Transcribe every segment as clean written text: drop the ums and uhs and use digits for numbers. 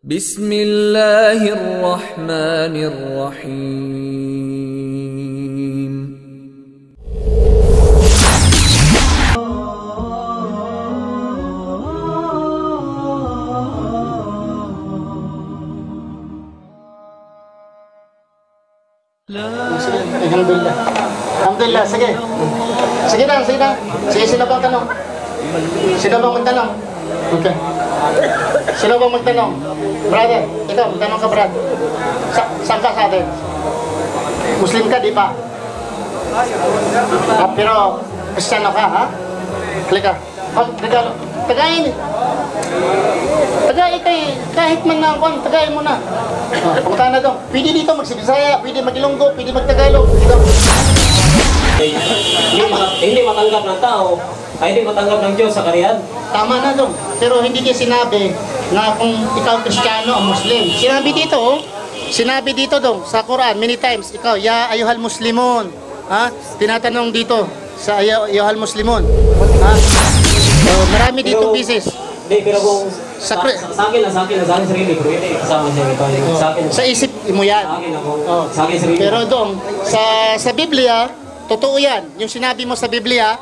Bismillahirrahmanirrahim. Alhamdulillah. Alhamdulillah, sige. Sige na, sige na. Sige, sino bang tanong? Sino bang magtanong? Okay. Sino bang magtanong? Brother, ikaw, magtanong ka, brad. Saan ka sa atin? Muslim ka, di ba? Pero, Kristiyano ka, ha? Click ka. Tagayin. Tagayin kay, kahit man na ako, tagayin mo na. Pumunta na doon. Pwede dito magsibisaya, pwede mag-Ilonggo, pwede mag-Tagalog. Dito. Hindi matanggap ng tao, ay hindi matanggap ng Diyos sa kariyan. Tama na doon. Pero hindi niya sinabi na kung ikaw Kristiyano o Muslim. Sinabi dito doon sa Quran many times, ikaw, ya ayuhal muslimun. Ha? Tinatanong dito sa ayuhal muslimun. Ha? So, marami dito pieces. Hindi, pero kung sa akin sarili, pero hindi kasama siya ito. Sa akin, sa isip mo yan. Sa akin sarili. Pero doon, sa Biblia, totoo yan. Yung sinabi mo sa Biblia,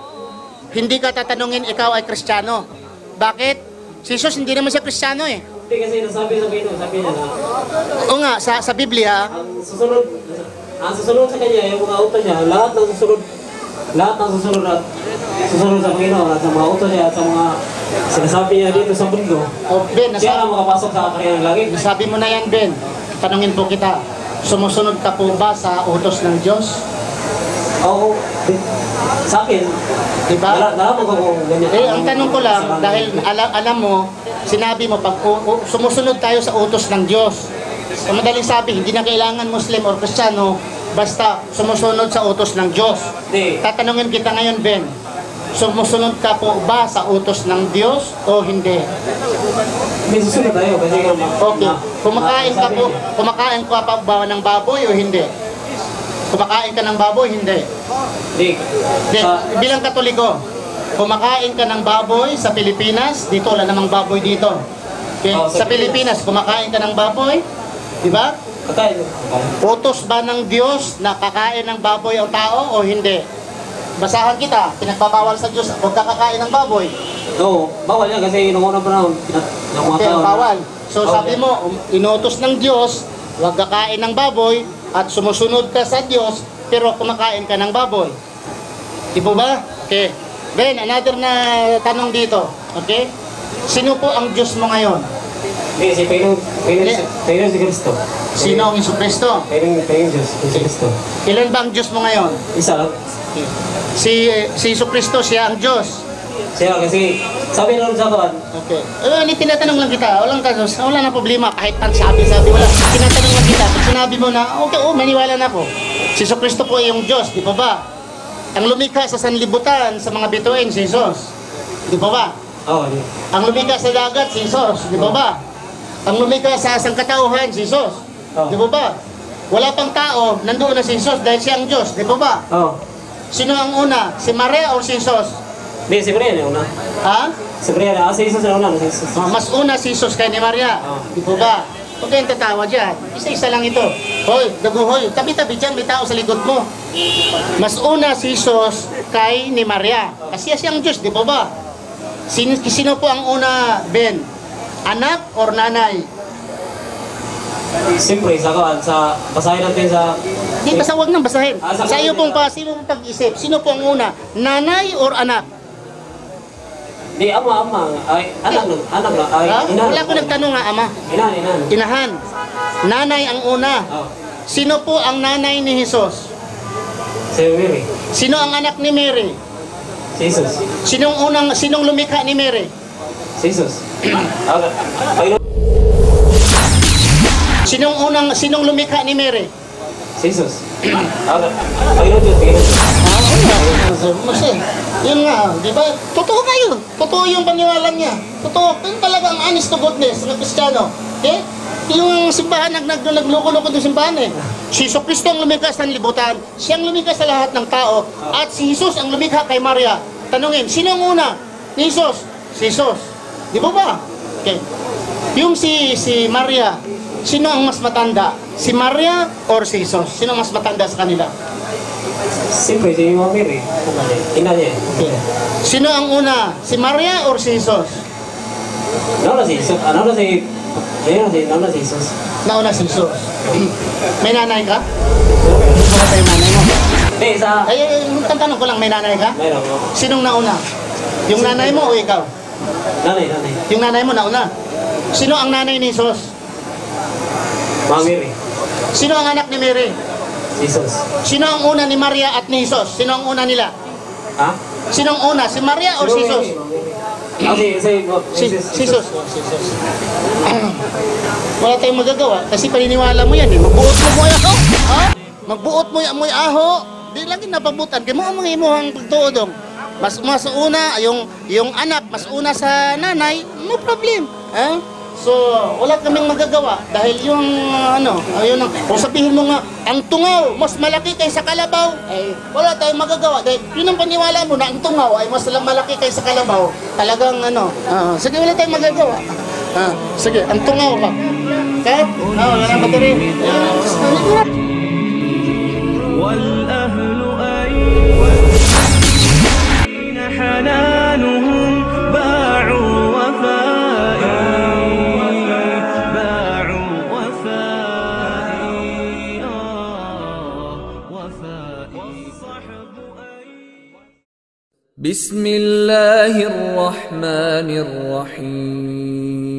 hindi ka tatanungin ikaw ay Kristiyano. Bakit? Si Jesus hindi naman siya Kristiyano eh. Hindi kasi nasabi sabi niya na. Oo nga, sa Biblia, ang susunod sa kanya, yung mga auto niya, lahat ng susunod sa Panginoon at sa mga auto niya at sa mga sinasabi niya dito sa mundo. Ben, siya na makapasok sa kanya ng langit. Sabi mo na yan, Ben. Tanungin po kita, sumusunod ka po ba sa utos ng Diyos? Oo. Sa akin, diba? Nalaman ko kung ganyan. Ang tanong ko lang, dahil alam mo, sinabi mo, pag sumusunod tayo sa utos ng Diyos, sa madaling sabi, hindi na kailangan Muslim or Kristiyano, basta sumusunod sa utos ng Diyos. Tatanungin kita ngayon, Ben, sumusunod ka po ba sa utos ng Diyos o hindi? May susunod tayo kasi okay. Kumakain ka pa ba ng baboy o hindi? Kumakain ka ng baboy, hindi? Hindi. Bilang Katoliko, kumakain ka ng baboy sa Pilipinas, dito wala namang baboy dito. Okay? Sa Pilipinas, kumakain ka ng baboy, di ba? Kakain. Utos ba ng Diyos na kakain ng baboy ang tao o hindi? Basahan kita, pinagbabawal sa Diyos, huwag ka kakain ng baboy. Oo, bawal yan kasi nung unang panahon, okay, bawal. So sabi mo, inutos ng Diyos, huwag kakain ng baboy, at sumusunod ka sa Diyos, pero kumakain ka ng baboy. Di po ba? Okay. Ben, another na tanong dito. Okay? Sino po ang Diyos mo ngayon? Si Kristo. Sino ang Isu Kristo? Diyos, Kristo. Ilan ba ang Diyos mo ngayon? Isa lang. Si Isu Kristo, siya ang Diyos. Siya kasi, sabi na rin sa kawan. Okay. Tinatanong lang kita, wala na problema, kahit sabi, wala. Tinatanong lang kita, pag sinabi mo na, okay, maniwala na ako. Si Isu Kristo po ay yung Diyos, di ba ba? Ang lumikha sa sanlibutan, sa mga bituin, si Jesus. Di ba ba? Oo. Ang lumikha sa dagat, si Jesus. Di ba ba? Ang lumikha sa sangkatauhan, si Jesus. Di ba ba? Wala pang tao, nandoon na si Jesus dahil siya ang Diyos. Di ba ba? Oo. Sino ang una? Si Maria o si Jesus? Hindi, si Brian yung una. Ha? Si Brian, si Jesus na una. Mas una si Jesus kay ni Maria. Di ba ba? Huwag kayong tatawa dyan. Isa-isa lang ito. Hoy, daguhoy. Tabi-tabi dyan, may tao sa likod mo. Mas una si Jesus kay ni Maria. Kasi siyang Diyos, di ba ba? Sino po ang una, Ben? Anak or nanay? Siyempre, basahin natin sa... Di, basta huwag nang basahin. Sa iyo pong pag-isip, sino po ang una? Nanay or anak? Di, ama. Ay, anak na. Ay, ina. Wala ko nagtanong nga, ama. Inahan. Nanay ang una. Sino po ang nanay ni Jesus? Si Mary. Sino ang anak ni Mary? Si Jesus. Sinong lumikha ni Mary? Si Jesus. Sinong lumikha ni Mary? Si Jesus. Yun nga, di ba? Totoo nga yun. Totoo yung paniwala niya. Totoo. Yun talaga ang honest to goodness ng Kristiyano. Okay? Yung simbahan, nagloko-loko ng simbahan eh. Si Isu Kristo ang lumikha sa libutan. Siyang lumikha sa lahat ng tao. At si Jesus ang lumikha kay Maria. Tanungin, sino ang una? Ni Jesus. Si Jesus. Di ba ba? Okay. Yung si Maria, sino ang mas matanda? Si Maria or si Jesus? Sino ang mas matanda sa kanila? Siyempre, si Mama Mary. Ina niya. Okay. Sino ang una? Si Maria or si Jesus? Nauna si Jesus. Nauna si Jesus. Nauna si Jesus. May nanay ka? Wala tayong nanay mo. Hindi, sa... Tanong ko lang, may nanay ka? Mayroon mo. Sinong nauna? Yung nanay mo o ikaw? Nanay. Yung nanay mo nauna. Sino ang nanay ni Jesus? Mama Mary. Sino ang anak ni Mary? Jesus. Sino ang una ni Maria at ni Jesus? Sino ang una nila? Ha? Sino ang una? Si Maria o si Jesus? Si Jesus. Wala tayong magagawa kasi paniniwala mo yan. Magbuot mo yung aho. Ha? Magbuot mo yung aho. Di lagi napabutan. Kaya mo ang mga imuhang pagtuodong. Mas una, yung anak, mas una sa nanay, no problem. Ha? So, wala kaming magagawa dahil yung ayun ang, kung sabihin mo nga, ang tungaw, mas malaki kaysa kalabaw, wala tayong magagawa dahil yun ang paniwala mo na ang tungaw ay mas malaki kaysa kalabaw. Talagang sige, wala tayong magagawa. Sige, ang tungaw ka. Kahit, wala nang bateri. والأهل أين حنانهم باعوا وفائي بسم الله الرحمن الرحيم